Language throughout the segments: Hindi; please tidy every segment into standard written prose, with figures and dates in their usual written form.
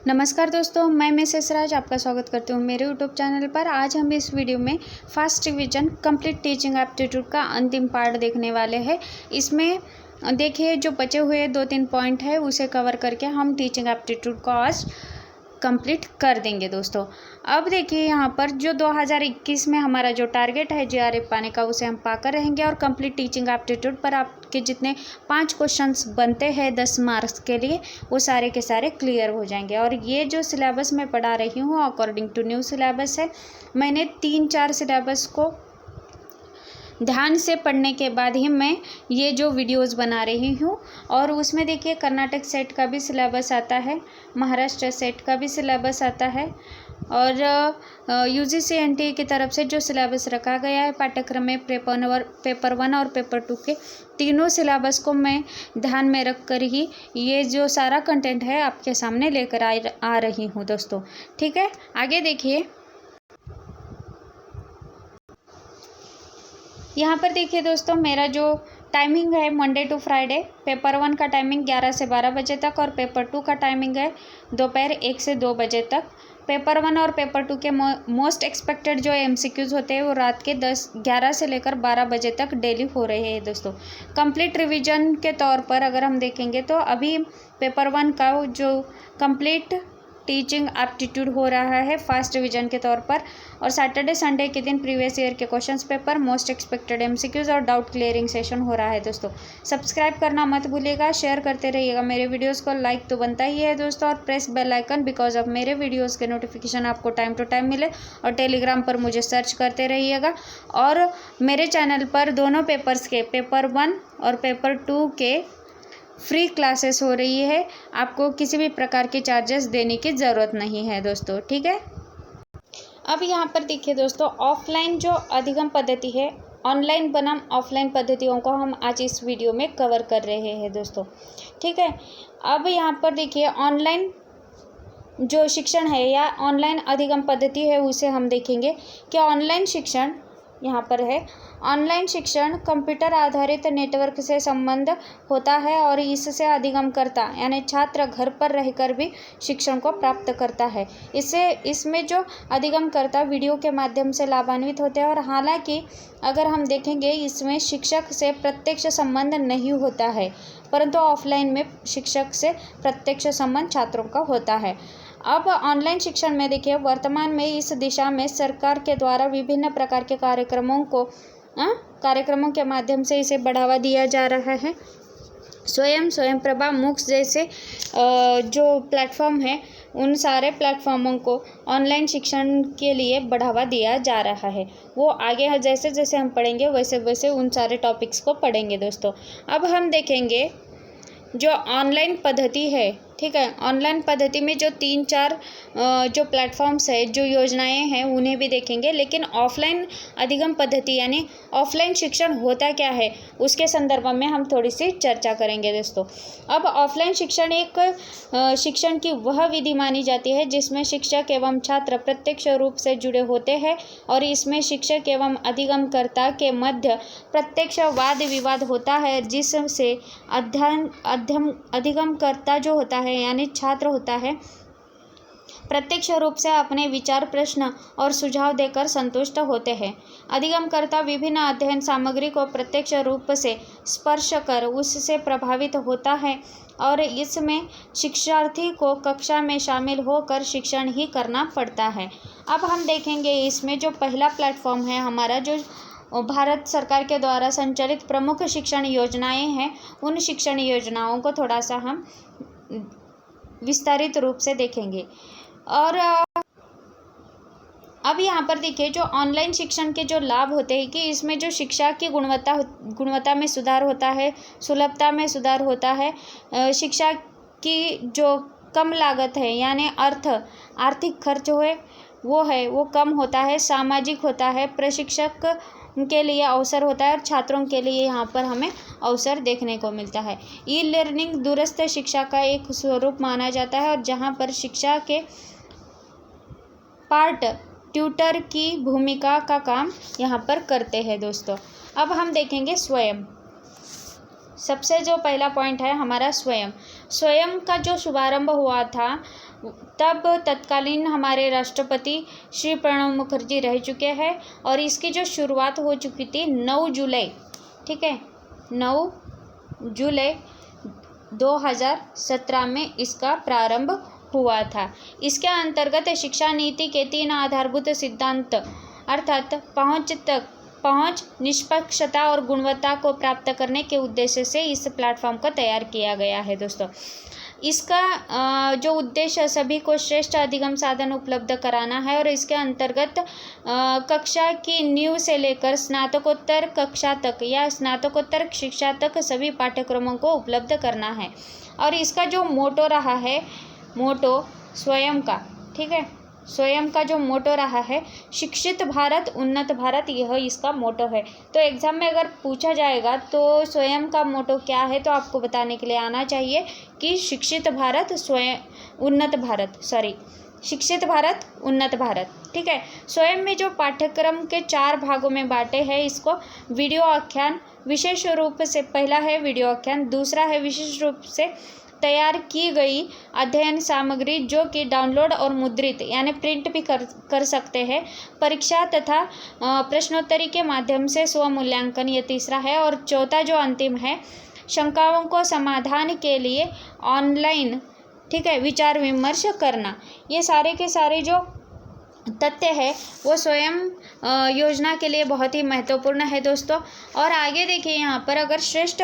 नमस्कार दोस्तों, मैं मिसेस राज आपका स्वागत करती हूँ मेरे यूट्यूब चैनल पर। आज हम इस वीडियो में first revision complete teaching aptitude का अंतिम पार्ट देखने वाले हैं। इसमें देखिए जो बचे हुए 2-3 पॉइंट है उसे कवर करके हम टीचिंग एप्टीट्यूड को आज कंप्लीट कर देंगे दोस्तों। अब देखिए यहाँ पर जो 2021 में हमारा जो टारगेट है जीआरएफ पाने का उसे हम पाकर रहेंगे और कंप्लीट टीचिंग एप्टीट्यूड पर आपके जितने 5 क्वेश्चंस बनते हैं 10 मार्क्स के लिए वो सारे के सारे क्लियर हो जाएंगे। और ये जो सिलेबस मैं पढ़ा रही हूँ अकॉर्डिंग टू न्यू सिलेबस है। मैंने 3-4 सिलेबस को ध्यान से पढ़ने के बाद ही मैं ये जो वीडियोस बना रही हूँ। और उसमें देखिए कर्नाटक सेट का भी सिलेबस आता है, महाराष्ट्र सेट का भी सिलेबस आता है और यूजीसी एनटीए की तरफ से जो सिलेबस रखा गया है पाठ्यक्रम में पेपर 1 और पेपर 2 के तीनों सिलेबस को मैं ध्यान में रख कर ही ये जो सारा कंटेंट है आपके सामने लेकर आ रही हूँ दोस्तों। ठीक है, आगे देखिए। यहाँ पर देखिए दोस्तों, मेरा जो टाइमिंग है मंडे टू फ्राइडे, पेपर 1 का टाइमिंग 11 से 12 बजे तक और पेपर 2 का टाइमिंग है दोपहर 1 से 2 बजे तक। पेपर 1 और पेपर 2 के मोस्ट एक्सपेक्टेड जो एमसीक्यूज़ होते हैं वो रात के 11 से लेकर 12 बजे तक डेली हो रहे हैं दोस्तों। कंप्लीट रिवीजन के तौर पर अगर हम देखेंगे तो अभी पेपर 1 का जो कंप्लीट टीचिंग एप्टीट्यूड हो रहा है फर्स्ट रिवीजन के तौर पर और सैटरडे संडे के दिन प्रीवियस ईयर के questions paper, most expected MCQs और डाउट क्लियरिंग सेशन हो रहा है दोस्तों। सब्सक्राइब करना मत भूलिएगा, शेयर करते रहिएगा मेरे वीडियोस को, लाइक तो बनता ही है दोस्तों और press bell icon because of मेरे वीडियोस के नोटिफिकेशन आपको टाइम टू टाइम मिले। और टेलीग्राम पर मुझे सर्च करते रहिएगा। और मेरे चैनल पर दोनों पेपर्स के पेपर 1 और पेपर 2 के फ्री क्लासेस हो रही है, आपको किसी भी प्रकार के चार्जेस देने की ज़रूरत नहीं है दोस्तों। ठीक है, अब यहाँ पर देखिए दोस्तों, ऑफलाइन जो अधिगम पद्धति है, ऑनलाइन बनाम ऑफलाइन पद्धतियों को हम आज इस वीडियो में कवर कर रहे हैं दोस्तों। ठीक है, अब यहाँ पर देखिए ऑनलाइन जो शिक्षण है या ऑनलाइन अधिगम पद्धति है उसे हम देखेंगे कि ऑनलाइन शिक्षण यहाँ पर है। ऑनलाइन शिक्षण कंप्यूटर आधारित नेटवर्क से संबंध होता है और इससे अधिगमकर्ता यानी छात्र घर पर रहकर भी शिक्षण को प्राप्त करता है। इसमें जो अधिगमकर्ता वीडियो के माध्यम से लाभान्वित होते हैं और हालांकि अगर हम देखेंगे इसमें शिक्षक से प्रत्यक्ष संबंध नहीं होता है, परंतु ऑफलाइन में शिक्षक से प्रत्यक्ष संबंध छात्रों का होता है। अब ऑनलाइन शिक्षण में देखिए वर्तमान में इस दिशा में सरकार के द्वारा विभिन्न प्रकार के कार्यक्रमों के माध्यम से इसे बढ़ावा दिया जा रहा है। स्वयं प्रभा मूक्स जैसे जो प्लेटफॉर्म है उन सारे प्लेटफॉर्मों को ऑनलाइन शिक्षण के लिए बढ़ावा दिया जा रहा है। वो आगे जैसे जैसे हम पढ़ेंगे वैसे वैसे उन सारे टॉपिक्स को पढ़ेंगे दोस्तों। अब हम देखेंगे जो ऑनलाइन पद्धति है। ठीक है, ऑनलाइन पद्धति में जो 3-4 जो प्लेटफॉर्म्स है, जो योजनाएं हैं उन्हें भी देखेंगे, लेकिन ऑफलाइन अधिगम पद्धति यानी ऑफलाइन शिक्षण होता क्या है उसके संदर्भ में हम थोड़ी सी चर्चा करेंगे दोस्तों। अब ऑफलाइन शिक्षण एक शिक्षण की वह विधि मानी जाती है जिसमें शिक्षक एवं छात्र प्रत्यक्ष रूप से जुड़े होते हैं और इसमें शिक्षक एवं अधिगमकर्ता के मध्य प्रत्यक्ष वाद विवाद होता है, जिससे अधिगमकर्ता जो होता है यानी छात्र होता है प्रत्यक्ष रूप से अपने विचार, प्रश्न और सुझाव देकर संतुष्ट होते हैं। अधिगमकर्ता विभिन्न अध्ययन सामग्री को प्रत्यक्ष रूप से स्पर्श कर उससे प्रभावित होता है और इसमें शिक्षार्थी को कक्षा में शामिल होकर शिक्षण ही करना पड़ता है। अब हम देखेंगे इसमें जो पहला प्लेटफॉर्म है हमारा, जो भारत सरकार के द्वारा संचालित प्रमुख शिक्षण योजनाएं हैं, उन शिक्षण योजनाओं को थोड़ा सा हम विस्तारित रूप से देखेंगे। और अब यहाँ पर देखिए जो ऑनलाइन शिक्षण के जो लाभ होते हैं कि इसमें जो शिक्षा की गुणवत्ता में सुधार होता है, सुलभता में सुधार होता है, शिक्षा की जो कम लागत है यानी आर्थिक खर्च वो कम होता है, सामाजिक होता है, प्रशिक्षक के लिए अवसर होता है और छात्रों के लिए यहाँ पर हमें अवसर देखने को मिलता है। ई लर्निंग दूरस्थ शिक्षा का एक स्वरूप माना जाता है और जहाँ पर शिक्षा के पार्ट ट्यूटर की भूमिका का काम यहाँ पर करते हैं दोस्तों। अब हम देखेंगे स्वयं। सबसे जो पहला पॉइंट है हमारा स्वयं। स्वयं का जो शुभारंभ हुआ था तब तत्कालीन हमारे राष्ट्रपति श्री प्रणब मुखर्जी रह चुके हैं और इसकी जो शुरुआत हो चुकी थी 9 जुलाई, ठीक है, 9 जुलाई 2017 में इसका प्रारंभ हुआ था। इसके अंतर्गत शिक्षा नीति के 3 आधारभूत सिद्धांत अर्थात पहुंच, निष्पक्षता और गुणवत्ता को प्राप्त करने के उद्देश्य से इस प्लेटफॉर्म को तैयार किया गया है दोस्तों। इसका जो उद्देश्य सभी को श्रेष्ठ अधिगम साधन उपलब्ध कराना है और इसके अंतर्गत कक्षा की नींव से लेकर स्नातकोत्तर कक्षा तक या स्नातकोत्तर शिक्षा तक सभी पाठ्यक्रमों को उपलब्ध करना है। और इसका जो मोटो रहा है, मोटो स्वयं का, ठीक है, स्वयं का जो मोटो रहा है शिक्षित भारत उन्नत भारत, यह इसका मोटो है। तो एग्ज़ाम में अगर पूछा जाएगा तो स्वयं का मोटो क्या है तो आपको बताने के लिए आना चाहिए कि शिक्षित भारत उन्नत भारत, ठीक है। स्वयं में जो पाठ्यक्रम के 4 भागों में बांटे हैं इसको। वीडियो आख्यान विशेष रूप से, पहला है वीडियो आख्यान, दूसरा है विशेष रूप से तैयार की गई अध्ययन सामग्री जो कि डाउनलोड और मुद्रित यानी प्रिंट भी कर सकते हैं, परीक्षा तथा प्रश्नोत्तरी के माध्यम से स्वमूल्यांकन, ये तीसरा है। और चौथा जो अंतिम है, शंकाओं को समाधान के लिए ऑनलाइन, ठीक है, विचार विमर्श करना। ये सारे के सारे जो तथ्य है वो स्वयं योजना के लिए बहुत ही महत्वपूर्ण है दोस्तों। और आगे देखिए यहाँ पर, अगर श्रेष्ठ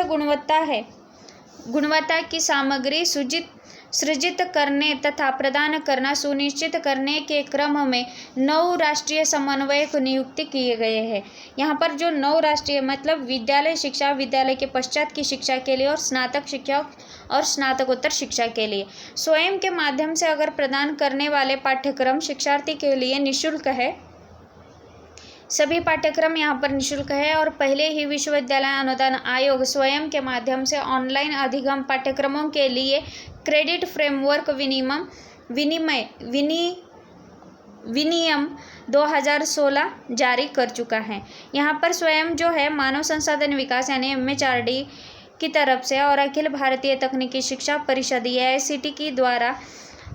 गुणवत्ता की सामग्री सृजित करने तथा प्रदान करना सुनिश्चित करने के क्रम में 9 राष्ट्रीय समन्वयक नियुक्त किए गए हैं। यहाँ पर जो 9 राष्ट्रीय मतलब विद्यालय शिक्षा, विद्यालय के पश्चात की शिक्षा के लिए और स्नातक शिक्षा और स्नातकोत्तर शिक्षा के लिए स्वयं के माध्यम से अगर प्रदान करने वाले पाठ्यक्रम शिक्षार्थी के लिए निःशुल्क है। सभी पाठ्यक्रम यहाँ पर निःशुल्क है और पहले ही विश्वविद्यालय अनुदान आयोग स्वयं के माध्यम से ऑनलाइन अधिगम पाठ्यक्रमों के लिए क्रेडिट फ्रेमवर्क विनियम 2016 जारी कर चुका है। यहाँ पर स्वयं जो है मानव संसाधन विकास यानी MHRD की तरफ से और अखिल भारतीय तकनीकी शिक्षा परिषद AICTE की द्वारा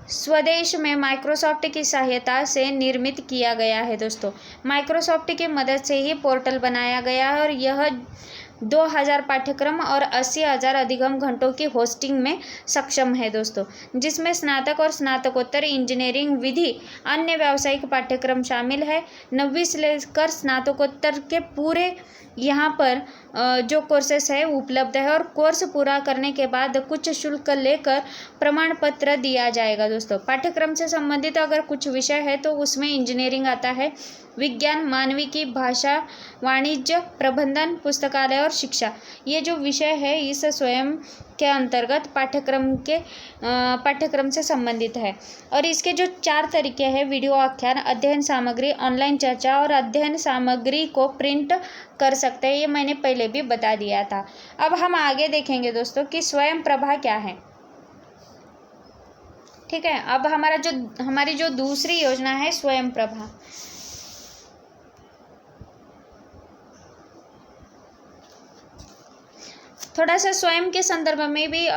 स्वदेश में माइक्रोसॉफ्ट की सहायता से निर्मित किया गया है दोस्तों। माइक्रोसॉफ्ट की मदद से ही पोर्टल बनाया गया है और यह 2000 पाठ्यक्रम और 80,000 अधिगम घंटों की होस्टिंग में सक्षम है दोस्तों, जिसमें स्नातक और स्नातकोत्तर इंजीनियरिंग विधि अन्य व्यावसायिक पाठ्यक्रम शामिल है। 9वीं से लेकर स्नातकोत्तर के पूरे यहाँ पर जो कोर्सेस है उपलब्ध है और कोर्स पूरा करने के बाद कुछ शुल्क लेकर प्रमाण पत्र दिया जाएगा दोस्तों। पाठ्यक्रम से संबंधित अगर कुछ विषय है तो उसमें इंजीनियरिंग आता है, विज्ञान, मानविकी, भाषा, वाणिज्य, प्रबंधन, पुस्तकालय और शिक्षा, ये जो विषय है इस स्वयं के अंतर्गत पाठ्यक्रम से संबंधित है। और इसके जो 4 तरीके हैं, वीडियो आख्यान, अध्ययन सामग्री, ऑनलाइन चर्चा और अध्ययन सामग्री को प्रिंट कर सकते हैं, ये मैंने पहले भी बता दिया था। अब हम आगे देखेंगे दोस्तों कि स्वयं प्रभा क्या है, ठीक है। अब हमारी जो दूसरी योजना है स्वयं प्रभा, थोड़ा सा स्वयं के संदर्भ में भी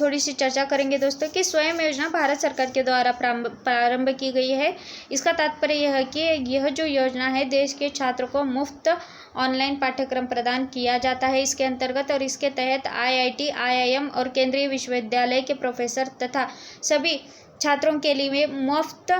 थोड़ी सी चर्चा करेंगे दोस्तों कि स्वयं योजना भारत सरकार के द्वारा प्रारंभ की गई है। इसका तात्पर्य यह है कि यह जो योजना है देश के छात्रों को मुफ्त ऑनलाइन पाठ्यक्रम प्रदान किया जाता है इसके अंतर्गत, और इसके तहत IIT, IIM और केंद्रीय विश्वविद्यालय के प्रोफेसर तथा सभी छात्रों के लिए मुफ्त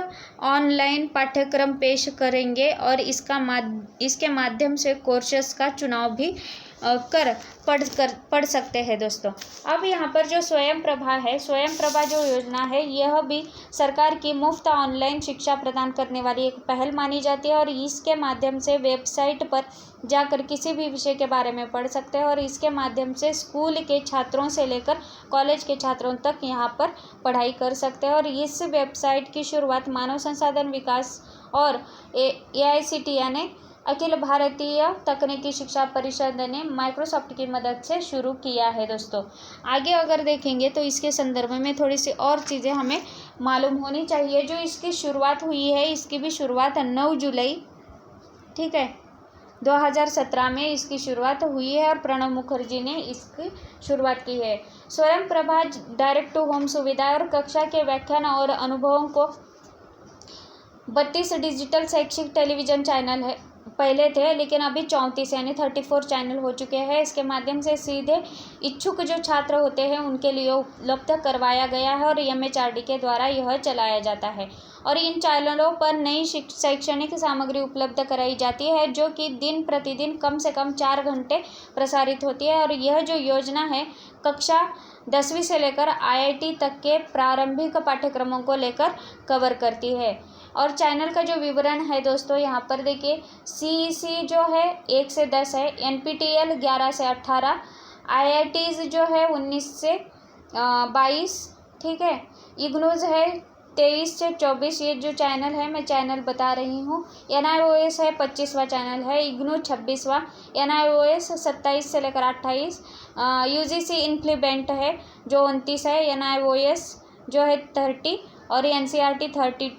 ऑनलाइन पाठ्यक्रम पेश करेंगे और इसके माध्यम से कोर्सेस का चुनाव भी पढ़ सकते हैं दोस्तों। अब यहाँ पर जो स्वयं प्रभा है, स्वयं प्रभा जो योजना है यह भी सरकार की मुफ्त ऑनलाइन शिक्षा प्रदान करने वाली एक पहल मानी जाती है और इसके माध्यम से वेबसाइट पर जाकर किसी भी विषय के बारे में पढ़ सकते हैं और इसके माध्यम से स्कूल के छात्रों से लेकर कॉलेज के छात्रों तक यहाँ पर पढ़ाई कर सकते हैं। और इस वेबसाइट की शुरुआत मानव संसाधन विकास और AICTE यानी अखिल भारतीय तकनीकी शिक्षा परिषद ने माइक्रोसॉफ्ट की मदद से शुरू किया है दोस्तों। आगे अगर देखेंगे तो इसके संदर्भ में थोड़ी सी और चीज़ें हमें मालूम होनी चाहिए। जो इसकी शुरुआत हुई है, इसकी भी शुरुआत 9 जुलाई, ठीक है, 2017 में इसकी शुरुआत हुई है और प्रणब मुखर्जी ने इसकी शुरुआत की है। स्वयं प्रभा डायरेक्ट टू होम सुविधा और कक्षा के व्याख्यान और अनुभवों को 32 डिजिटल शैक्षिक टेलीविज़न चैनल है पहले थे, लेकिन अभी 34 यानी 34 चैनल हो चुके हैं। इसके माध्यम से सीधे इच्छुक जो छात्र होते हैं उनके लिए उपलब्ध करवाया गया है और MHRD के द्वारा यह चलाया जाता है। और इन चैनलों पर नई शैक्षणिक सामग्री उपलब्ध कराई जाती है जो कि दिन प्रतिदिन कम से कम 4 घंटे प्रसारित होती है। और यह जो योजना है कक्षा 10वीं से लेकर IIT तक के प्रारंभिक पाठ्यक्रमों को लेकर कवर करती है। और चैनल का जो विवरण है दोस्तों यहाँ पर देखिए, CEC जो है 1 से 10 है, NPTEL 11 से 18, IITs जो है 19 से 22, ठीक है। IGNOUज है 23 से 24, ये जो चैनल है मैं चैनल बता रही हूँ। NIOS है 25वां चैनल है, IGNOU 26वां, NIOS 27 से लेकर 28, UGC इन्फ्लुएंट है जो 29 है, NIOS जो है 30 और NCERT 31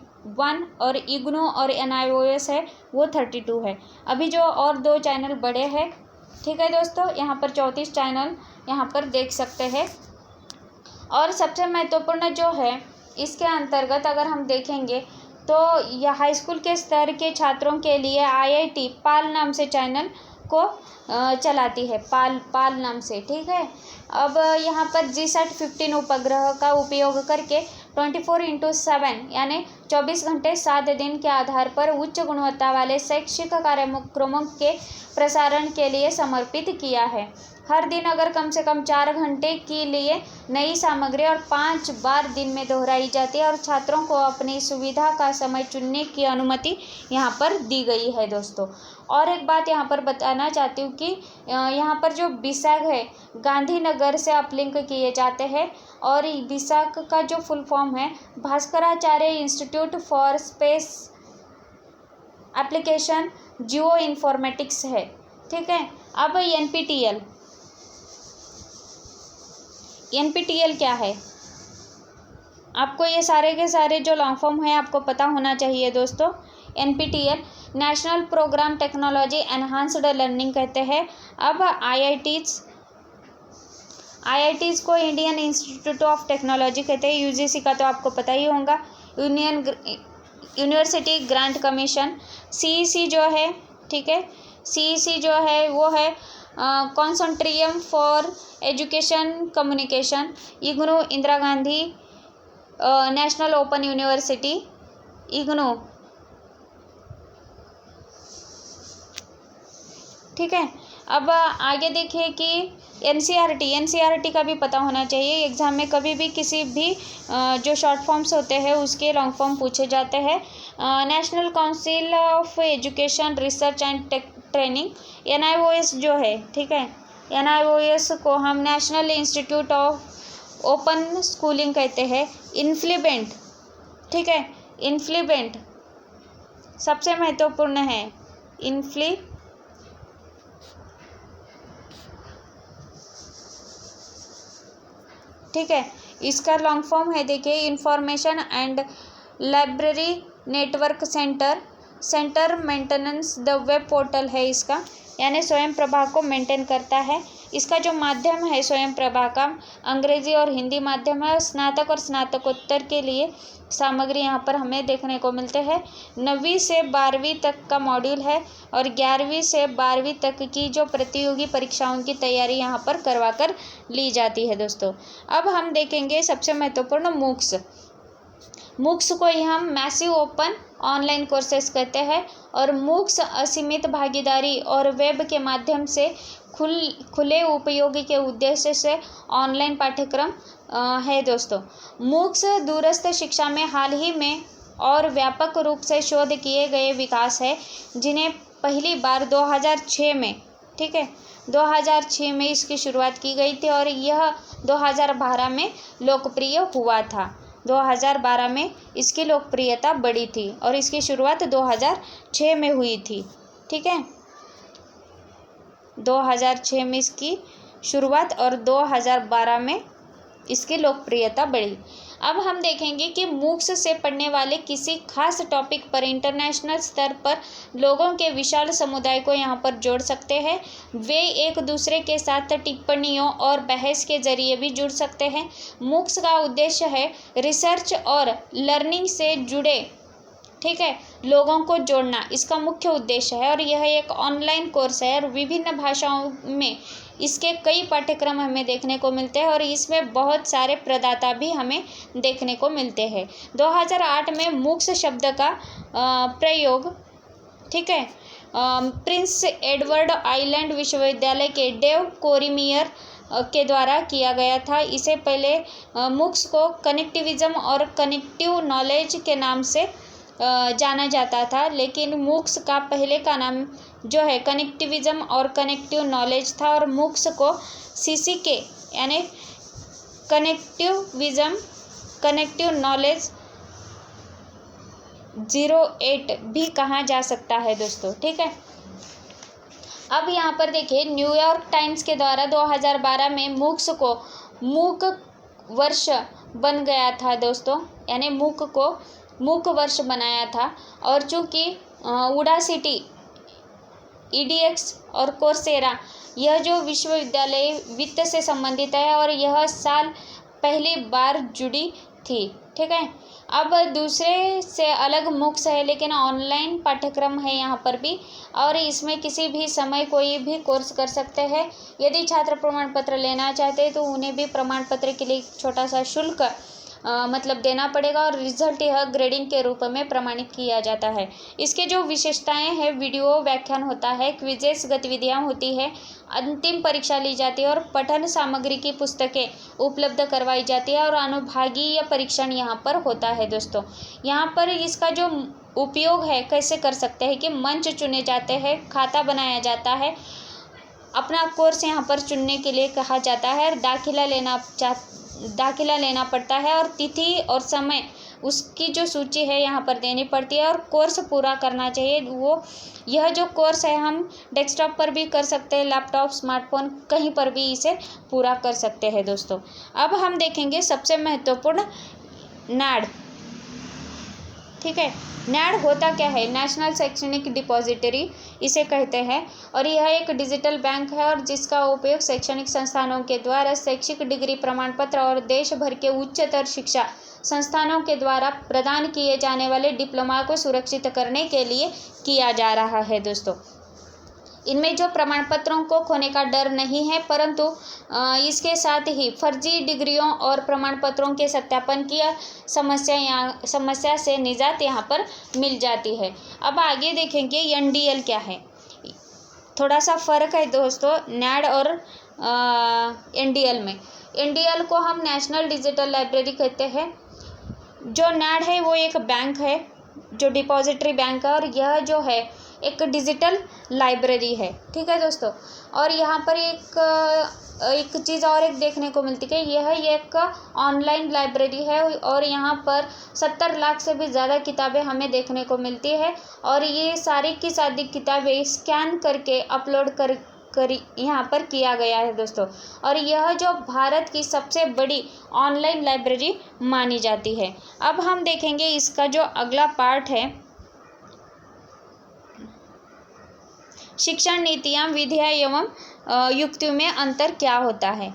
और IGNOU और NIOS है वो 32 है। अभी जो और 2 चैनल बड़े हैं, ठीक है दोस्तों, यहाँ पर 34 चैनल यहाँ पर देख सकते हैं। और सबसे महत्वपूर्ण जो है इसके अंतर्गत अगर हम देखेंगे तो यह हाई स्कूल के स्तर के छात्रों के लिए IIT पाल नाम से चैनल को चलाती है, पाल नाम से, ठीक है। अब यहाँ पर GSAT-15 उपग्रह का उपयोग करके 24/7 यानी 24 घंटे 7 दिन के आधार पर उच्च गुणवत्ता वाले शैक्षिक कार्यक्रमों के प्रसारण के लिए समर्पित किया है। हर दिन अगर कम से कम 4 घंटे के लिए नई सामग्री और 5 बार दिन में दोहराई जाती है और छात्रों को अपनी सुविधा का समय चुनने की अनुमति यहाँ पर दी गई है दोस्तों। और एक बात यहाँ पर बताना चाहती हूँ कि यहाँ पर जो BISAC है गांधीनगर से अपलिंक किए जाते हैं और BISAC का जो फुल फॉर्म है Bhaskaracharya institute for space application geo informatics है, ठीक है। अब NPTEL क्या है, आपको ये सारे के सारे जो लॉन्ग फॉर्म है आपको पता होना चाहिए दोस्तों। NPTEL national programme technology enhanced learning कहते हैं। अब IITs को इंडियन इंस्टीट्यूट ऑफ टेक्नोलॉजी कहते हैं। UGC का तो आपको पता ही होगा, यूनिवर्सिटी ग्रांट कमीशन। CEC जो है, ठीक है, CEC जो है वो है consortium for education communication. IGNOU Indira Gandhi national open university, IGNOU, ठीक है। अब आगे देखिए कि NCERT का भी पता होना चाहिए। एग्जाम में कभी भी किसी भी जो शॉर्ट फॉर्म्स होते हैं उसके लॉन्ग फॉर्म पूछे जाते हैं। National council of education research and training, NIOS जो है, ठीक है, NIOS को हम national institute of open schooling कहते हैं। इन्फ्लुएंट, ठीक है, इन्फ्लुएंट सबसे महत्वपूर्ण है, ठीक है। इसका लॉन्ग फॉर्म है देखिए, information and library network centre maintenance the web portal है इसका, यानी स्वयं प्रभा को मेंटेन करता है। इसका जो माध्यम है स्वयं प्रभा का अंग्रेजी और हिंदी माध्यम है। स्नातक और स्नातकोत्तर के लिए सामग्री यहाँ पर हमें देखने को मिलते हैं। 9वीं से 12वीं तक का मॉड्यूल है और 11वीं से 12वीं तक की जो प्रतियोगी परीक्षाओं की तैयारी यहाँ पर करवा कर ली जाती है दोस्तों। अब हम देखेंगे सबसे महत्वपूर्ण MOOCs को ही हम मैसिव ओपन ऑनलाइन कोर्सेस कहते हैं। और MOOCs असीमित भागीदारी और वेब के माध्यम से खुले उपयोग के उद्देश्य से ऑनलाइन पाठ्यक्रम है दोस्तों। MOOCs दूरस्थ शिक्षा में हाल ही में और व्यापक रूप से शोध किए गए विकास है, जिन्हें पहली बार 2006 में, ठीक है, 2006 में इसकी शुरुआत की गई थी और यह 2012 में लोकप्रिय हुआ था। 2012 में इसकी लोकप्रियता बढ़ी थी और इसकी शुरुआत 2006 में हुई थी, ठीक है। 2006 में इसकी शुरुआत और 2012 में इसकी लोकप्रियता बढ़ी। अब हम देखेंगे कि मूक्स से पढ़ने वाले किसी खास टॉपिक पर इंटरनेशनल स्तर पर लोगों के विशाल समुदाय को यहाँ पर जोड़ सकते हैं। वे एक दूसरे के साथ टिप्पणियों और बहस के जरिए भी जुड़ सकते हैं। मूक्स का उद्देश्य है रिसर्च और लर्निंग से जुड़े, ठीक है, लोगों को जोड़ना इसका मुख्य उद्देश्य है। और यह एक ऑनलाइन कोर्स है और विभिन्न भाषाओं में इसके कई पाठ्यक्रम हमें देखने को मिलते हैं और इसमें बहुत सारे प्रदाता भी हमें देखने को मिलते हैं। 2008 में मूक्स शब्द का प्रयोग, ठीक है, प्रिंस एडवर्ड आइलैंड विश्वविद्यालय के डेव कोरिमियर के द्वारा किया गया था। इसे पहले मूक्स को कनेक्टिविज्म और कनेक्टिव नॉलेज के नाम से जाना जाता था, लेकिन मूक्स का पहले का नाम जो है कनेक्टिविज्म और कनेक्टिव नॉलेज था और मूक्स को सीसीके यानी कनेक्टिविज्म कनेक्टिव नॉलेज 08 भी कहा जा सकता है दोस्तों, ठीक है। अब यहाँ पर देखिए, न्यूयॉर्क टाइम्स के द्वारा 2012 में मूक्स को मूक वर्ष बन गया था दोस्तों, यानी मूक को मूक वर्ष बनाया था। और चूँकि उडासिटी, EDX और कोर्सेरा यह जो विश्वविद्यालय वित्त से संबंधित है और यह साल पहली बार जुड़ी थी, ठीक है। अब दूसरे से अलग मूक्स है, लेकिन ऑनलाइन पाठ्यक्रम है यहाँ पर भी और इसमें किसी भी समय कोई भी कोर्स कर सकते हैं। यदि छात्र प्रमाण पत्र लेना चाहते हैं तो उन्हें भी प्रमाण पत्र के लिए छोटा सा शुल्क मतलब देना पड़ेगा और रिजल्ट यह ग्रेडिंग के रूप में प्रमाणित किया जाता है। इसके जो विशेषताएं हैं, वीडियो व्याख्यान होता है, क्विजेस गतिविधियां होती है, अंतिम परीक्षा ली जाती है और पठन सामग्री की पुस्तकें उपलब्ध करवाई जाती है और अनुभागीय परीक्षण यहाँ पर होता है दोस्तों। यहाँ पर इसका जो उपयोग है कैसे कर सकते हैं कि मंच चुने जाते हैं, खाता बनाया जाता है, अपना कोर्स यहाँ पर चुनने के लिए कहा जाता है और दाखिला लेना पड़ता है और तिथि और समय उसकी जो सूची है यहाँ पर देनी पड़ती है और कोर्स पूरा करना चाहिए। यह जो कोर्स है हम डेस्कटॉप पर भी कर सकते हैं, लैपटॉप, स्मार्टफोन, कहीं पर भी इसे पूरा कर सकते हैं दोस्तों। अब हम देखेंगे सबसे महत्वपूर्ण NAD, ठीक है। NAD होता क्या है? नेशनल शैक्षणिक डिपॉजिटरी इसे कहते हैं और यह एक डिजिटल बैंक है और जिसका उपयोग शैक्षणिक संस्थानों के द्वारा शैक्षिक डिग्री प्रमाण पत्र और देश भर के उच्चतर शिक्षा संस्थानों के द्वारा प्रदान किए जाने वाले डिप्लोमा को सुरक्षित करने के लिए किया जा रहा है दोस्तों। इनमें जो प्रमाण पत्रों को खोने का डर नहीं है, परंतु इसके साथ ही फर्जी डिग्रियों और प्रमाण पत्रों के सत्यापन की समस्या से निजात यहाँ पर मिल जाती है। अब आगे देखेंगे NDL क्या है। थोड़ा सा फ़र्क है दोस्तों NAD और NDL में। NDL को हम नेशनल डिजिटल लाइब्रेरी कहते हैं। जो NAD है वो एक बैंक है, जो डिपॉजिटरी बैंक है और यह जो है एक डिजिटल लाइब्रेरी है, ठीक है दोस्तों। और यहाँ पर एक चीज़ और एक देखने को मिलती है, यह एक ऑनलाइन लाइब्रेरी है और यहाँ पर 70 लाख से भी ज़्यादा किताबें हमें देखने को मिलती है और ये सारी की सारी किताबें स्कैन करके अपलोड कर यहाँ पर किया गया है दोस्तों। और यह जो भारत की सबसे बड़ी ऑनलाइन लाइब्रेरी मानी जाती है। अब हम देखेंगे इसका जो अगला पार्ट है, शिक्षण नीतियाँ, विधियाँ एवं युक्तियों में अंतर क्या होता है,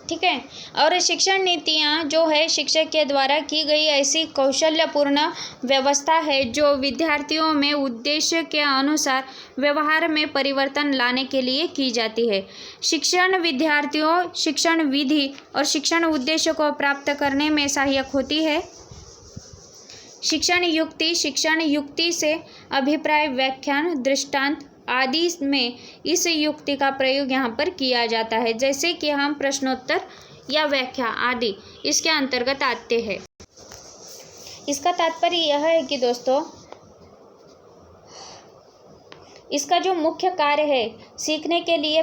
ठीक है। और शिक्षण नीतियाँ जो है शिक्षक के द्वारा की गई ऐसी कौशल्यपूर्ण व्यवस्था है जो विद्यार्थियों में उद्देश्य के अनुसार व्यवहार में परिवर्तन लाने के लिए की जाती है। शिक्षण विद्यार्थियों शिक्षण विधि और शिक्षण उद्देश्य को प्राप्त करने में सहायक होती है। शिक्षण युक्ति से अभिप्राय, व्याख्यान, दृष्टांत आदि में इस युक्ति का प्रयोग यहाँ पर किया जाता है, जैसे कि हम प्रश्नोत्तर या व्याख्या आदि इसके अंतर्गत आते हैं। इसका तात्पर्य यह है कि दोस्तों इसका जो मुख्य कार्य है सीखने के लिए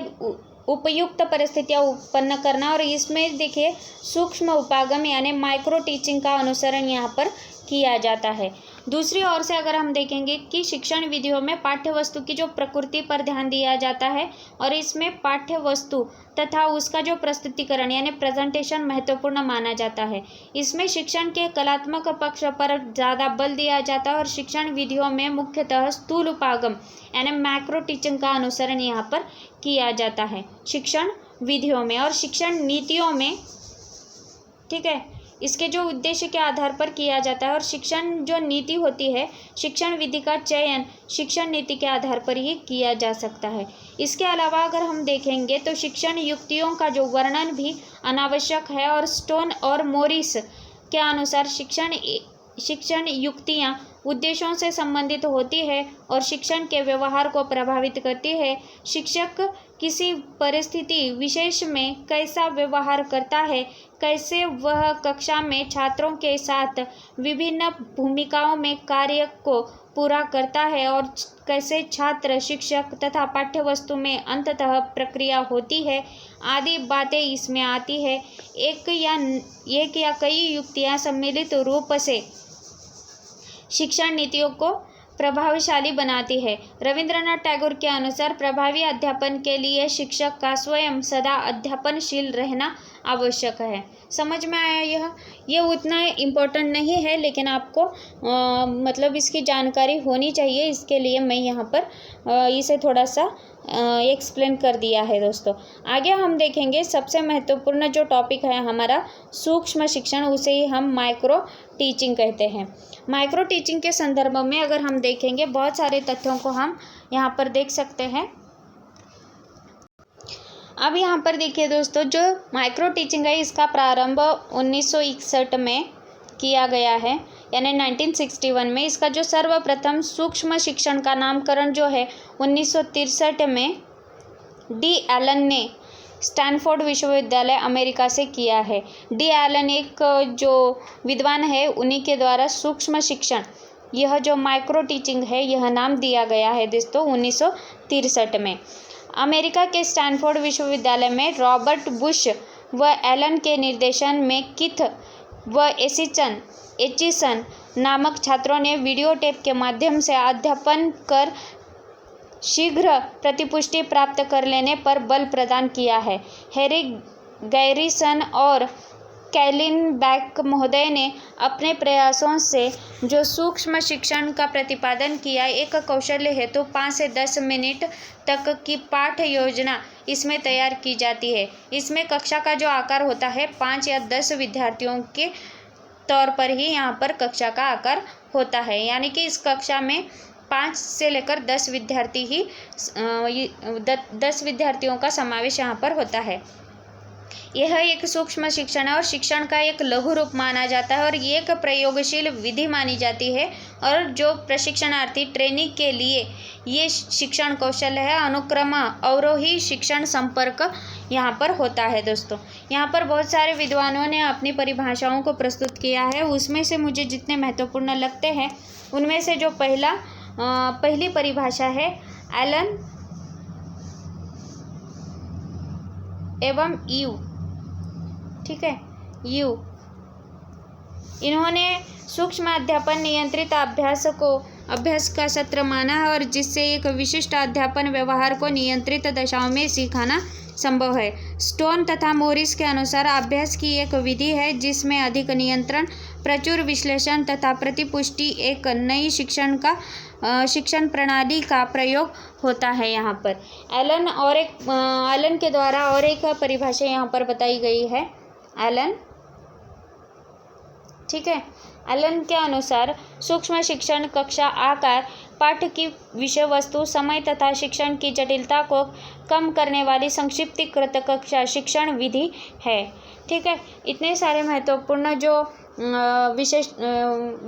उपयुक्त परिस्थितियाँ उत्पन्न करना और इसमें देखिए सूक्ष्म उपागम यानी माइक्रो टीचिंग का अनुसरण यहाँ पर किया जाता है। दूसरी ओर से अगर हम देखेंगे कि शिक्षण विधियों में पाठ्य वस्तु की जो प्रकृति पर ध्यान दिया जाता है और इसमें पाठ्य वस्तु तथा उसका जो प्रस्तुतिकरण यानी प्रेजेंटेशन महत्वपूर्ण माना जाता है। इसमें शिक्षण के कलात्मक पक्ष पर ज़्यादा बल दिया जाता है और शिक्षण विधियों में मुख्यतः स्थूल उपागम यानी मैक्रो टीचिंग का अनुसरण यहाँ पर किया जाता है शिक्षण विधियों में और शिक्षण नीतियों में, ठीक है, इसके जो उद्देश्य के आधार पर किया जाता है। और शिक्षण जो नीति होती है, शिक्षण विधि का चयन शिक्षण नीति के आधार पर ही किया जा सकता है। इसके अलावा अगर हम देखेंगे तो शिक्षण युक्तियों का जो वर्णन भी अनावश्यक है और स्टोन और मोरिस के अनुसार शिक्षण युक्तियाँ उद्देश्यों से संबंधित होती है और शिक्षण के व्यवहार को प्रभावित करती है। शिक्षक किसी परिस्थिति विशेष में कैसा व्यवहार करता है, कैसे वह कक्षा में छात्रों के साथ विभिन्न भूमिकाओं में कार्य को पूरा करता है और कैसे छात्र शिक्षक तथा पाठ्यवस्तु में अंततः प्रक्रिया होती है, आदि बातें इसमें आती है। एक या कई युक्तियाँ सम्मिलित रूप से शिक्षण नीतियों को प्रभावशाली बनाती है। रविंद्रनाथ टैगोर के अनुसार प्रभावी अध्यापन के लिए शिक्षक का स्वयं सदा अध्यापनशील रहना आवश्यक है। समझ में आया? यह उतना इम्पोर्टेंट नहीं है, लेकिन आपको मतलब इसकी जानकारी होनी चाहिए, इसके लिए मैं यहाँ पर इसे थोड़ा सा एक्सप्लेन कर दिया है दोस्तों। आगे हम देखेंगे सबसे महत्वपूर्ण जो टॉपिक है हमारा सूक्ष्म शिक्षण, उसे ही हम माइक्रो टीचिंग कहते हैं। माइक्रो टीचिंग के संदर्भ में अगर हम देखेंगे बहुत सारे तथ्यों को हम यहाँ पर देख सकते हैं। अब यहाँ पर देखिए दोस्तों, जो माइक्रो टीचिंग है इसका प्रारंभ 1961 में किया गया है, यानी 1961 में। इसका जो सर्वप्रथम सूक्ष्म शिक्षण का नामकरण जो है 1963 में डी एलन ने स्टैनफोर्ड विश्वविद्यालय अमेरिका से किया है। डी एलन एक जो विद्वान है उन्हीं के द्वारा सूक्ष्म शिक्षण, यह जो माइक्रो टीचिंग है, यह नाम दिया गया है दोस्तों 1963 में। अमेरिका के स्टैनफोर्ड विश्वविद्यालय में रॉबर्ट बुश व एलन के निर्देशन में किथ व एचिसन नामक छात्रों ने वीडियो टेप के माध्यम से अध्यापन कर शीघ्र प्रतिपुष्टि प्राप्त कर लेने पर बल प्रदान किया है। हैरी गैरिसन और कैलिन बैक महोदय ने अपने प्रयासों से जो सूक्ष्म शिक्षण का प्रतिपादन किया, एक कौशल्य हेतु 5 से 10 मिनट तक की पाठ योजना इसमें तैयार की जाती है। इसमें कक्षा का जो आकार होता है 5 या 10 विद्यार्थियों के तौर पर ही यहाँ पर कक्षा का आकार होता है, यानी कि इस कक्षा में 5 से लेकर 10 विद्यार्थी ही 10 विद्यार्थियों का समावेश यहाँ पर होता है। यह एक सूक्ष्म शिक्षण है और शिक्षण का एक लघु रूप माना जाता है और ये एक प्रयोगशील विधि मानी जाती है। और जो प्रशिक्षणार्थी ट्रेनिंग के लिए ये शिक्षण कौशल है, अनुक्रम अवरोही शिक्षण संपर्क यहाँ पर होता है दोस्तों। यहाँ पर बहुत सारे विद्वानों ने अपनी परिभाषाओं को प्रस्तुत किया है, उसमें से मुझे जितने महत्वपूर्ण लगते हैं उनमें से जो पहली परिभाषा है एलन एवं यू, ठीक है, यू, इन्होंने सूक्ष्म अध्यापन नियंत्रित अभ्यास का सत्र माना है और जिससे एक विशिष्ट अध्यापन व्यवहार को नियंत्रित दशाओं में सिखाना संभव है। स्टोन तथा मोरिस के अनुसार अभ्यास की एक विधि है जिसमें अधिक नियंत्रण, प्रचुर विश्लेषण तथा प्रतिपुष्टि एक नई शिक्षण प्रणाली का प्रयोग होता है। यहाँ पर एलन के द्वारा और एक परिभाषा यहाँ पर बताई गई है, एलन, ठीक है। एलन के अनुसार सूक्ष्म शिक्षण कक्षा आकार, पाठ की विषय वस्तु, समय तथा शिक्षण की जटिलता को कम करने वाली संक्षिप्तीकृत कक्षा शिक्षण विधि है, ठीक है। इतने सारे महत्वपूर्ण जो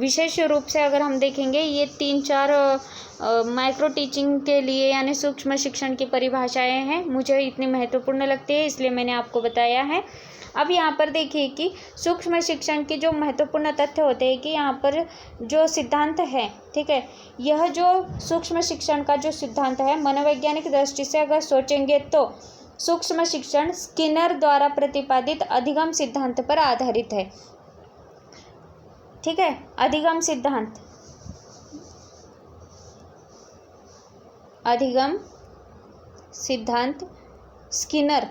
विशेष रूप से अगर हम देखेंगे ये 3-4 माइक्रो टीचिंग के लिए यानी सूक्ष्म शिक्षण की परिभाषाएं हैं, मुझे इतनी महत्वपूर्ण लगती है इसलिए मैंने आपको बताया है। अब यहाँ पर देखिए कि सूक्ष्म शिक्षण की जो महत्वपूर्ण तथ्य होते हैं कि यहाँ पर जो सिद्धांत है, ठीक है, यह जो सूक्ष्म शिक्षण का जो सिद्धांत है मनोवैज्ञानिक दृष्टि से अगर सोचेंगे तो सूक्ष्म शिक्षण स्किनर द्वारा प्रतिपादित अधिगम सिद्धांत पर आधारित है, ठीक है, अधिगम सिद्धांत। अधिगम सिद्धांत स्किनर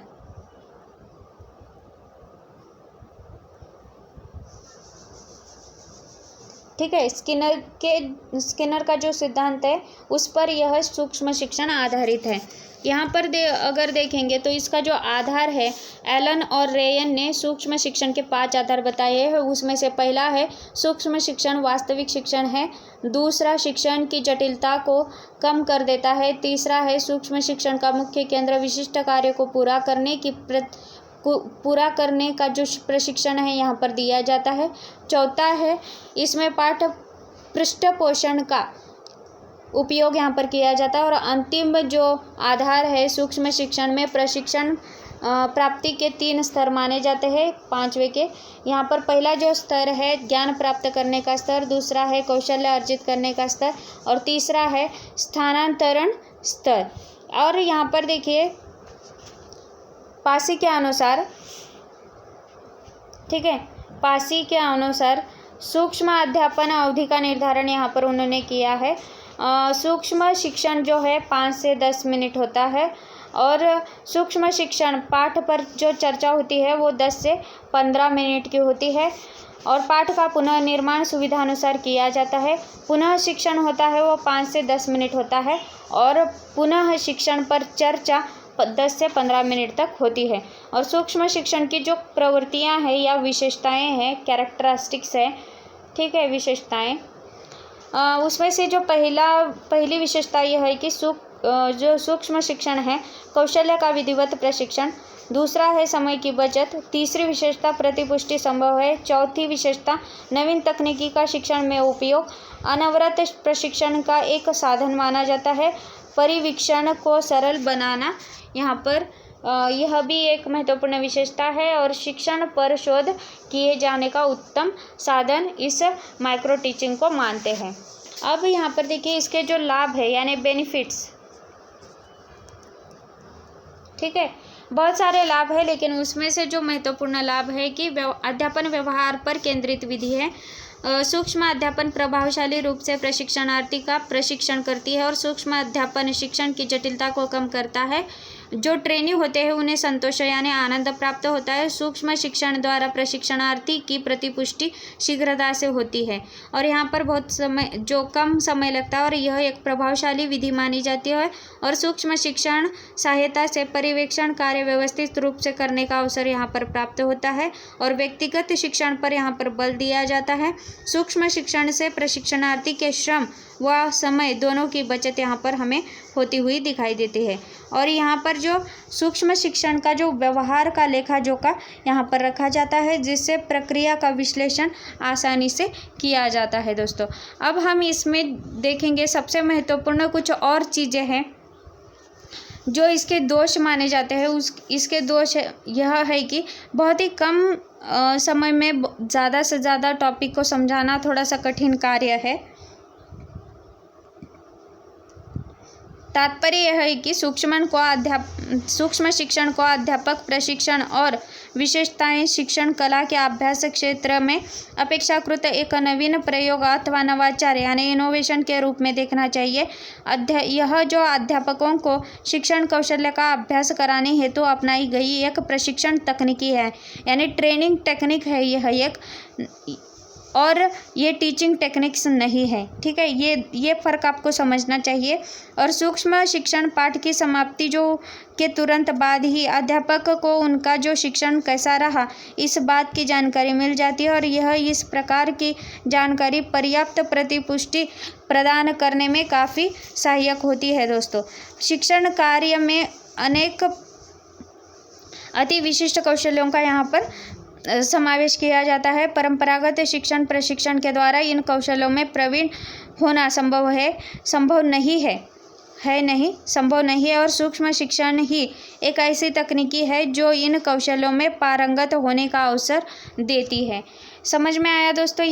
ठीक है, स्किनर का जो सिद्धांत है उस पर यह सूक्ष्म शिक्षण आधारित है। यहाँ पर अगर देखेंगे तो इसका जो आधार है, एलन और रेयन ने सूक्ष्म शिक्षण के 5 आधार बताए हैं। उसमें से पहला है सूक्ष्म शिक्षण वास्तविक शिक्षण है, दूसरा शिक्षण की जटिलता को कम कर देता है, तीसरा है सूक्ष्म शिक्षण का मुख्य केंद्र विशिष्ट कार्य को पूरा करने का जो प्रशिक्षण है यहाँ पर दिया जाता है, चौथा है इसमें पाठ पृष्ठपोषण का उपयोग यहाँ पर किया जाता है, और अंतिम जो आधार है सूक्ष्म शिक्षण में प्रशिक्षण प्राप्ति के 3 स्तर माने जाते हैं 5वें के। यहाँ पर पहला जो स्तर है ज्ञान प्राप्त करने का स्तर, दूसरा है कौशल्य अर्जित करने का स्तर, और तीसरा है स्थानांतरण स्तर। और यहाँ पर देखिए पासी के अनुसार, ठीक है, पासी के अनुसार सूक्ष्म अध्यापन अवधि का निर्धारण यहाँ पर उन्होंने किया है। सूक्ष्म शिक्षण जो है 5 से 10 मिनट होता है, और सूक्ष्म शिक्षण पाठ पर जो चर्चा होती है वो 10 से 15 मिनट की होती है, और पाठ का पुनः निर्माण सुविधानुसार किया जाता है। पुनः शिक्षण होता है वो 5 से 10 मिनट होता है, और पुनः शिक्षण पर चर्चा 10 से 15 मिनट तक होती है। और सूक्ष्म शिक्षण की जो प्रवृत्तियां हैं या विशेषताएं हैं, कैरेक्टरिस्टिक्स है, ठीक है, विशेषताएं, उसमें से जो पहली विशेषता यह है कि जो सूक्ष्म शिक्षण है कौशल्य का विधिवत प्रशिक्षण, दूसरा है समय की बचत, तीसरी विशेषता प्रतिपुष्टि संभव है, चौथी विशेषता नवीन तकनीकी का शिक्षण में उपयोग अनवरत प्रशिक्षण का एक साधन माना जाता है, परिवीक्षण को सरल बनाना यहाँ पर यह भी एक महत्वपूर्ण विशेषता है, और शिक्षण पर शोध किए जाने का उत्तम साधन इस माइक्रो टीचिंग को मानते हैं। अब यहाँ पर देखिए इसके जो लाभ है यानी बेनिफिट्स, ठीक है, बहुत सारे लाभ है, लेकिन उसमें से जो महत्वपूर्ण लाभ है कि अध्यापन व्यवहार पर केंद्रित विधि है। सूक्ष्म अध्यापन प्रभावशाली रूप से प्रशिक्षणार्थी का प्रशिक्षण करती है, और सूक्ष्म अध्यापन शिक्षण की जटिलता को कम करता है। जो ट्रेनी होते हैं उन्हें संतोष यानी आनंद प्राप्त होता है। सूक्ष्म शिक्षण द्वारा प्रशिक्षणार्थी की प्रतिपुष्टि शीघ्रता से होती है, और यहाँ पर कम समय लगता है, और यह एक प्रभावशाली विधि मानी जाती है। और सूक्ष्म शिक्षण सहायता से पर्यवेक्षण कार्य व्यवस्थित रूप से करने का अवसर यहाँ पर प्राप्त होता है, और व्यक्तिगत शिक्षण पर यहाँ पर बल दिया जाता है। सूक्ष्म शिक्षण से प्रशिक्षणार्थी के श्रम व समय दोनों की बचत यहाँ पर हमें होती हुई दिखाई देती है। और यहाँ पर जो सूक्ष्म शिक्षण का जो व्यवहार का लेखा जोखा यहाँ पर रखा जाता है, जिससे प्रक्रिया का विश्लेषण आसानी से किया जाता है। दोस्तों अब हम इसमें देखेंगे सबसे महत्वपूर्ण कुछ और चीज़ें हैं जो इसके दोष माने जाते हैं। इसके दोष यह है कि बहुत ही कम समय में ज़्यादा से ज़्यादा टॉपिक को समझाना थोड़ा सा कठिन कार्य है। तात्पर्य यह है कि सूक्ष्म शिक्षण को अध्यापक प्रशिक्षण और विशेषताएं शिक्षण कला के अभ्यास क्षेत्र में अपेक्षाकृत एक नवीन प्रयोग अथवा नवाचार यानी इनोवेशन के रूप में देखना चाहिए। यह जो अध्यापकों को शिक्षण कौशल्य का अभ्यास कराने हेतु अपनाई गई एक प्रशिक्षण तकनीकी है, यानी ट्रेनिंग टेक्निक है यह एक, और ये टीचिंग टेक्निक्स नहीं है। ठीक है, ये फ़र्क आपको समझना चाहिए। और सूक्ष्म शिक्षण पाठ की समाप्ति के तुरंत बाद ही अध्यापक को उनका जो शिक्षण कैसा रहा इस बात की जानकारी मिल जाती है, और यह इस प्रकार की जानकारी पर्याप्त प्रतिपुष्टि प्रदान करने में काफ़ी सहायक होती है। दोस्तों शिक्षण कार्य में अनेक अति विशिष्ट कौशल्यों का यहाँ पर समावेश किया जाता है। परंपरागत शिक्षण प्रशिक्षण के द्वारा इन कौशलों में प्रवीण होना संभव नहीं है, और सूक्ष्म शिक्षण ही एक ऐसी तकनीकी है जो इन कौशलों में पारंगत होने का अवसर देती है। समझ में आया दोस्तों?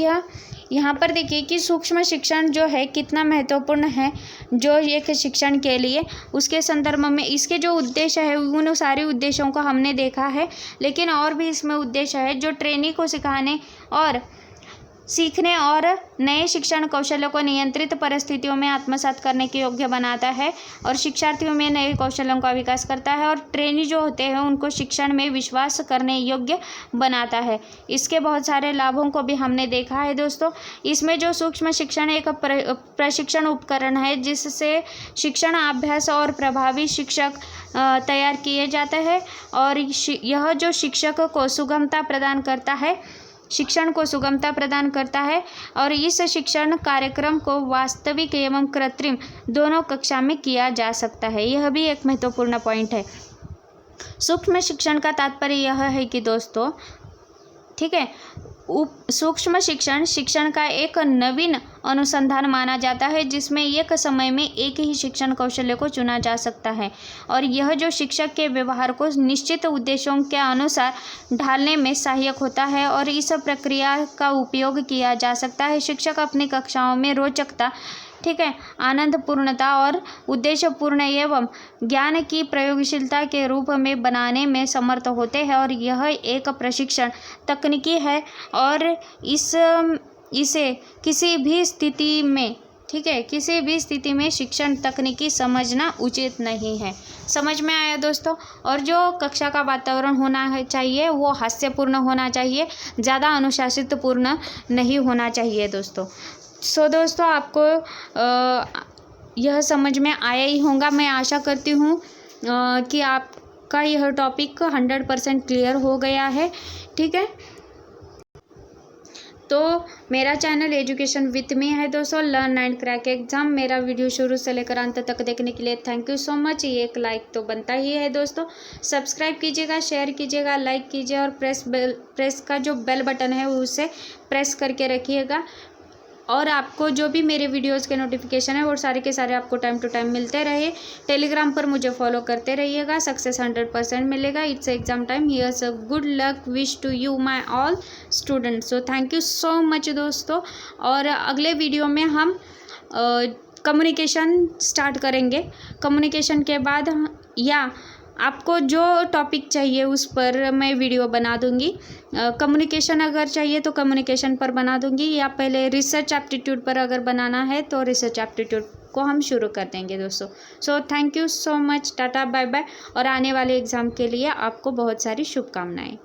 यहाँ पर देखिए कि सूक्ष्म शिक्षण जो है कितना महत्वपूर्ण है जो एक शिक्षण के लिए, उसके संदर्भ में इसके जो उद्देश्य है उन सारे उद्देश्यों को हमने देखा है, लेकिन और भी इसमें उद्देश्य है जो ट्रेनी को सिखाने और सीखने और नए शिक्षण कौशलों को नियंत्रित परिस्थितियों में आत्मसात करने के योग्य बनाता है और शिक्षार्थियों में नए कौशलों का विकास करता है और ट्रेनी जो होते हैं उनको शिक्षण में विश्वास करने योग्य बनाता है। इसके बहुत सारे लाभों को भी हमने देखा है दोस्तों। इसमें जो सूक्ष्म शिक्षण एक प्रशिक्षण उपकरण है जिससे शिक्षण अभ्यास और प्रभावी शिक्षक तैयार किए जाते हैं और यह जो शिक्षक को सुगमता प्रदान करता है, शिक्षण को सुगमता प्रदान करता है और इस शिक्षण कार्यक्रम को वास्तविक एवं कृत्रिम दोनों कक्षा में किया जा सकता है। यह भी एक महत्वपूर्ण पॉइंट है। सूक्ष्म शिक्षण का तात्पर्य यह है कि दोस्तों, ठीक है, सूक्ष्म शिक्षण का एक नवीन अनुसंधान माना जाता है जिसमें एक समय में एक ही शिक्षण कौशल्य को चुना जा सकता है और यह जो शिक्षक के व्यवहार को निश्चित उद्देश्यों के अनुसार ढालने में सहायक होता है और इस प्रक्रिया का उपयोग किया जा सकता है। शिक्षक अपनी कक्षाओं में रोचकता, ठीक है, आनंदपूर्णता और उद्देश्यपूर्ण एवं ज्ञान की प्रयोगशीलता के रूप में बनाने में समर्थ होते हैं और यह एक प्रशिक्षण तकनीकी है और इसे किसी भी स्थिति में, ठीक है, किसी भी स्थिति में शिक्षण तकनीकी समझना उचित नहीं है। समझ में आया दोस्तों। और जो कक्षा का वातावरण होना चाहिए वो हास्यपूर्ण होना चाहिए, ज़्यादा अनुशासितपूर्ण नहीं होना चाहिए दोस्तों। सो दोस्तों, आपको यह समझ में आया ही होगा। मैं आशा करती हूँ कि आपका यह टॉपिक 100% क्लियर हो गया है, ठीक है। तो मेरा चैनल एजुकेशन विथ मी है दोस्तों, लर्न एंड क्रैक एग्जाम। मेरा वीडियो शुरू से लेकर अंत तक देखने के लिए थैंक यू सो मच। एक लाइक तो बनता ही है दोस्तों। सब्सक्राइब कीजिएगा, शेयर कीजिएगा, लाइक कीजिए और प्रेस का जो बेल बटन है उसे प्रेस करके रखिएगा और आपको जो भी मेरे वीडियोस के नोटिफिकेशन है वो सारे के सारे आपको टाइम टू टाइम मिलते रहे। टेलीग्राम पर मुझे फॉलो करते रहिएगा, सक्सेस 100% मिलेगा। It's exam time, here's a good luck wish to you my all students. So thank you so much दोस्तों। और अगले वीडियो में हम कम्युनिकेशन स्टार्ट करेंगे। कम्युनिकेशन के बाद या आपको जो टॉपिक चाहिए उस पर मैं वीडियो बना दूंगी। कम्युनिकेशन अगर चाहिए तो कम्युनिकेशन पर बना दूंगी, या पहले रिसर्च एप्टीट्यूड पर अगर बनाना है तो रिसर्च एप्टीट्यूड को हम शुरू कर देंगे दोस्तों। So thank you so much, tata bye bye. और आने वाले एग्ज़ाम के लिए आपको बहुत सारी शुभकामनाएं।